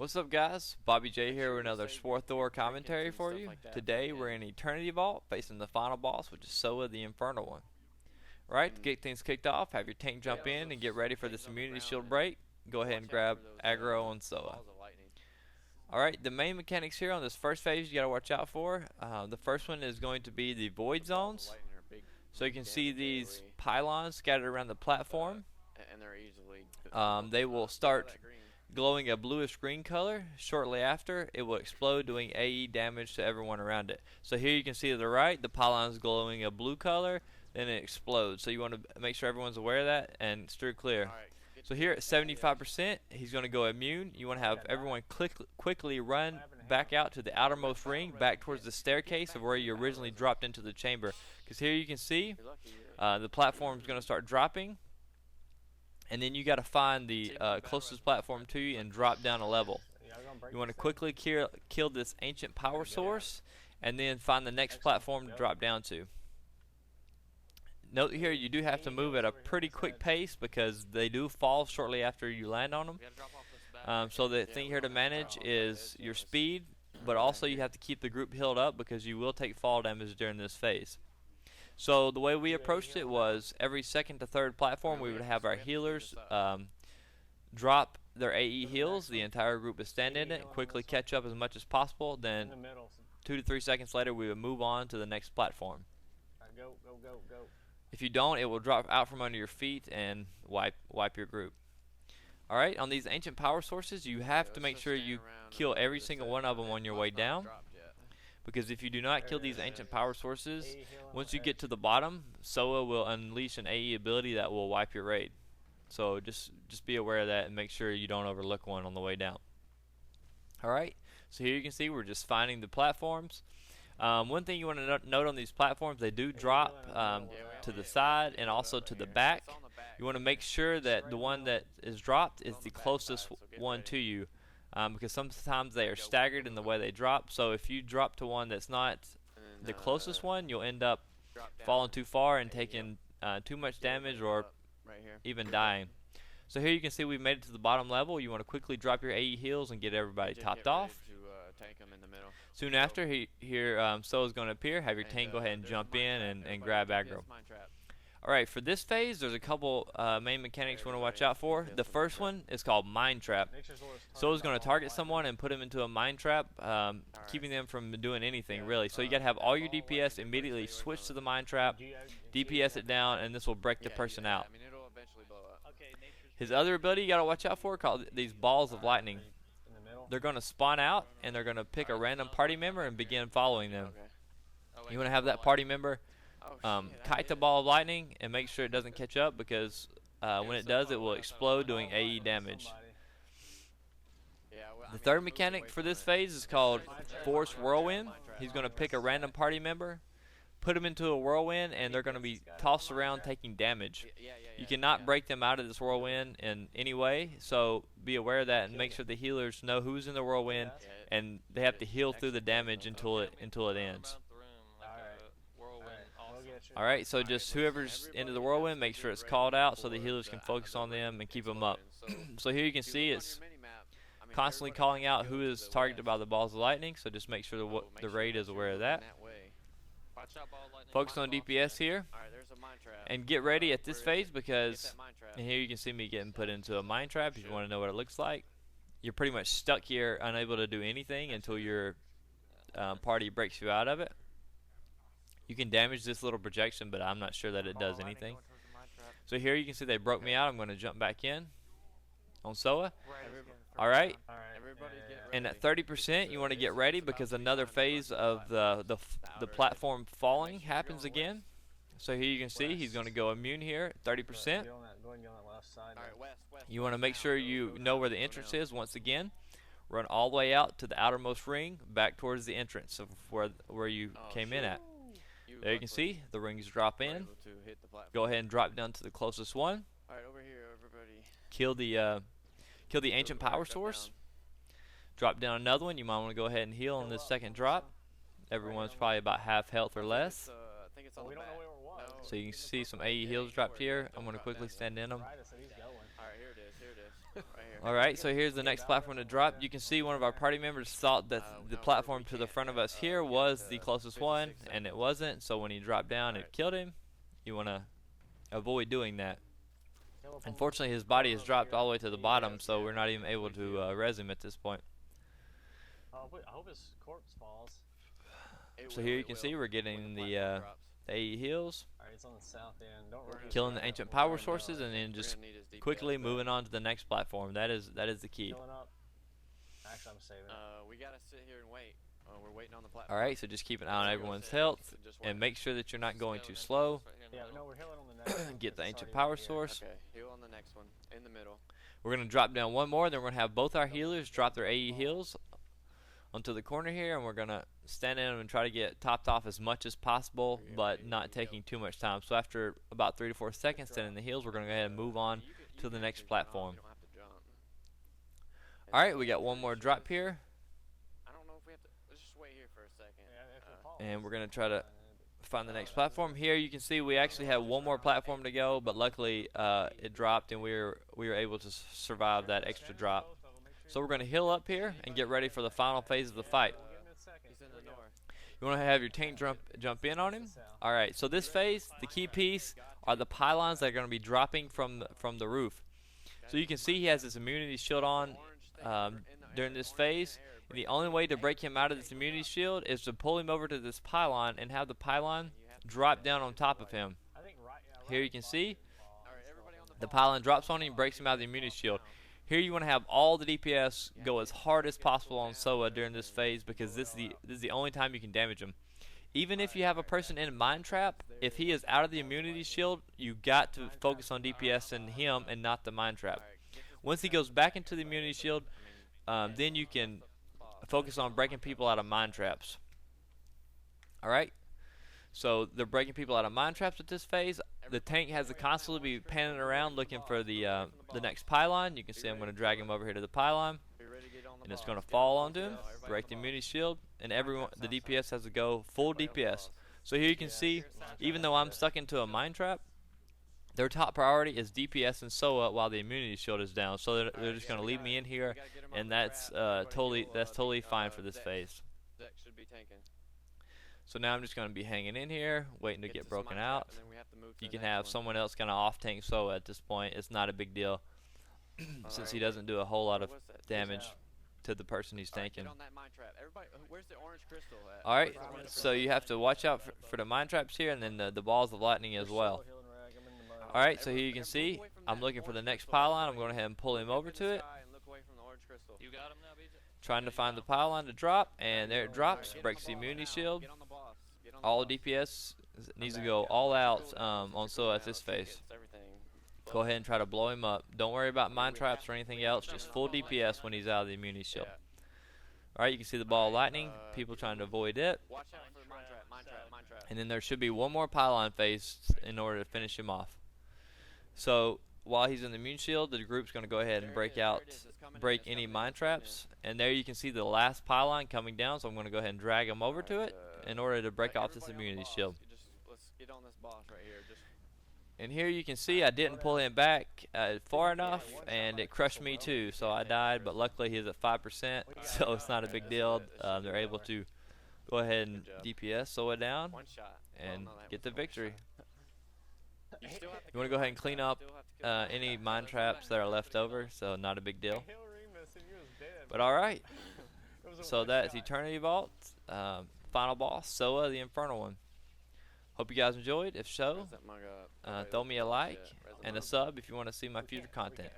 What's up, guys? Bobby J here with another SWTOR commentary for you. Today we're in Eternity Vault facing the final boss, which is SWTOR the Infernal One. Alright, to get things kicked off, have your tank jump in and get ready for this immunity shield break. Go ahead and grab aggro on SWTOR. Alright, the main mechanics here on this first phase you gotta watch out for. The first one is going to be the void zones. So you can see these pylons scattered around the platform. They will start glowing a bluish green color. Shortly after, it will explode, doing AE damage to everyone around it. So here you can see to the right, the pylon is glowing a blue color, then it explodes. So you want to make sure everyone's aware of that and steer clear. So here at 75%, he's going to go immune. You want to have everyone quickly run back out to the outermost ring, back towards the staircase of where you originally dropped into the chamber. Because here you can see the platform is going to start dropping. And then you got to find the closest platform to you and drop down a level. You want to quickly kill this ancient power source, and then find the next platform to drop down to. Note here, you do have to move at a pretty quick pace because they do fall shortly after you land on them. So the thing here to manage is your speed, but also you have to keep the group healed up because you will take fall damage during this phase. So the way we approached it was every second to third platform we would have our healers drop their AE heals. The entire group would stand in it, quickly catch up as much as possible. Then 2 to 3 seconds later we would move on to the next platform. If you don't, it will drop out from under your feet and wipe your group. Alright, on these ancient power sources you have to make sure you kill every single one of them on your way down. Because if you do not kill these ancient power sources, once you get to the bottom, SWTOR will unleash an AE ability that will wipe your raid. So just be aware of that and make sure you don't overlook one on the way down. Alright, so here you can see we're just finding the platforms. One thing you want to note on these platforms, they do drop to the side and also to the back. You want to make sure that the one that is dropped is the closest one to you. Because sometimes they are staggered in the way they drop. So if you drop to one that's not the closest one, you'll end up falling too far and taking too much damage or even dying. So here you can see we've made it to the bottom level. You want to quickly drop your AE heals and get everybody topped off. Soon after, here SWTOR is going to appear. Have your tank go ahead and jump in and grab aggro. Alright, for this phase, there's a couple main mechanics we want to watch out for. The first one is called Mind Trap. So it's going to target someone and put them into a mind trap, keeping them from doing anything, really. So you got to have all your DPS immediately switch to the mind trap, DPS it down, and this will break the person out. His other ability you got to watch out for, called these balls of lightning. They're going to spawn out, and they're going to pick a random party member and begin following them. You want to have that party member kite the ball of lightning and make sure it doesn't catch up, because when it does, it will explode, doing AE damage. The third mechanic for this phase is called Force Whirlwind. He's going to pick a random party member, put them into a whirlwind, and they're going to be tossed around taking damage. You cannot break them out of this whirlwind in any way, so be aware of that and make sure the healers know who's in the whirlwind, and they have to heal through the damage until it ends. Alright, so just whoever's into the whirlwind, make sure it's called out so the healers can focus on them and keep them up. So here you can see it's constantly calling out who is targeted by the balls of lightning, so just make sure the raid is aware of that. Focus on DPS here, and get ready at this phase, because and here you can see me getting put into a mind trap. If you want to know what it looks like, you're pretty much stuck here, unable to do anything until your party breaks you out of it. You can damage this little projection, but I'm not sure that it does anything. So here you can see they broke me out. I'm going to jump back in on SWTOR. Alright, and at 30% you want to get ready, because another phase of the platform falling happens again. So here you can see he's going to go immune here at 30%. You want to make sure you know where the entrance is. Once again, run all the way out to the outermost ring, back towards the entrance of where you came in at. There you can see the rings drop in. Go ahead and drop down to the closest one. Kill the ancient power source. Drop down another one. You might want to go ahead and heal on this second drop. Everyone's probably about half health or less. So you can see some AE heals dropped here. I'm going to quickly stand in them. Alright, so here's the next platform to drop. You can see one of our party members thought that the platform to the front of us here was the closest one, and it wasn't, so when he dropped down it killed him. You want to avoid doing that. Unfortunately, his body has dropped all the way to the bottom, so we're not even able to res him at this point. I hope his corpse falls. So here you can see we're getting the AE heals, It's on the south end. Don't worry. killing the ancient power sources, and then just quickly moving on to the next platform. That is the key. Actually, I'm saving. We gotta sit here and wait. We're waiting on the platform. Alright, so just keep an eye on everyone's health, and make sure that you're not going too slow. Yeah, no, we're healing on the next one. Get the ancient power source. Okay, heal on the next one, in the middle. We're going to drop down one more, then we're going to have both our healers drop their AE heals onto the corner here, and we're going to stand in and try to get topped off as much as possible, but not taking too much time. So after about 3 to 4 seconds standing the heals, we're going to go ahead and move on to the next platform. Alright, we got one more drop here. I don't know if we have to. Let's just wait here for a second. And we're going to try to find the next platform. Here you can see we actually have one more platform to go, but luckily it dropped and we were able to survive that extra drop. So we're going to heal up here and get ready for the final phase of the fight. You want to have your tank jump in on him. Alright, so this phase, the key piece are the pylons that are going to be dropping from the roof. So you can see he has his immunity shield on during this phase. And the only way to break him out of this immunity shield is to pull him over to this pylon and have the pylon drop down on top of him. Here you can see the pylon drops on him, breaks him out of the immunity shield. Here you want to have all the DPS go as hard as possible on SOA during this phase, because this is the only time you can damage him. Even if you have a person in a mine trap, if he is out of the immunity shield, you got to focus on DPS and him and not the mine trap. Once he goes back into the immunity shield, then you can focus on breaking people out of mine traps. Alright, so they're breaking people out of mine traps at this phase. The tank has to constantly be panning around looking for the next pylon. You can see I'm going to drag him over here to the pylon, and it's going to fall onto him, break the immunity shield, and everyone, the DPS has to go full DPS. So here you can see, even though I'm stuck into a mine trap, their top priority is DPS and SOA while the immunity shield is down. So they're just going to leave me in here, and that's totally fine for this phase. So now I'm just going to be hanging in here, waiting to get broken out. You can have someone else kind of off tank SOA at this point. It's not a big deal since he doesn't do a whole lot of damage to the person he's tanking. Alright, so you have to watch out for the mine traps here, and then the balls of lightning as well. Alright, so here you can see I'm looking for the next pylon. I'm going ahead and pull him over to it. Trying to find the pylon to drop, and there it drops, breaks the immunity shield. All DPS needs to go all out on SOA at this phase. Go ahead and try to blow him up. Don't worry about mine traps or anything else, just full DPS when he's out of the immunity shield. Alright, you can see the ball of lightning, people trying to avoid it. And then there should be one more pylon phase in order to finish him off. So while he's in the immune shield, the group's going to go ahead and break any mine traps. And there you can see the last pylon coming down, so I'm going to go ahead and drag him over to it in order to break off this immunity shield. And here you can see I didn't pull him back far enough, and it crushed me too, so I died, but luckily he's at 5%, so it's not a big deal. They're able to go ahead and DPS SOA down and get the victory. You want to go ahead and clean up any mine traps that are left over, so not a big deal. But alright, so that's Eternity Vault, final boss, SOA, the Infernal One. Hope you guys enjoyed. If so, throw me a like and a sub if you want to see my future content.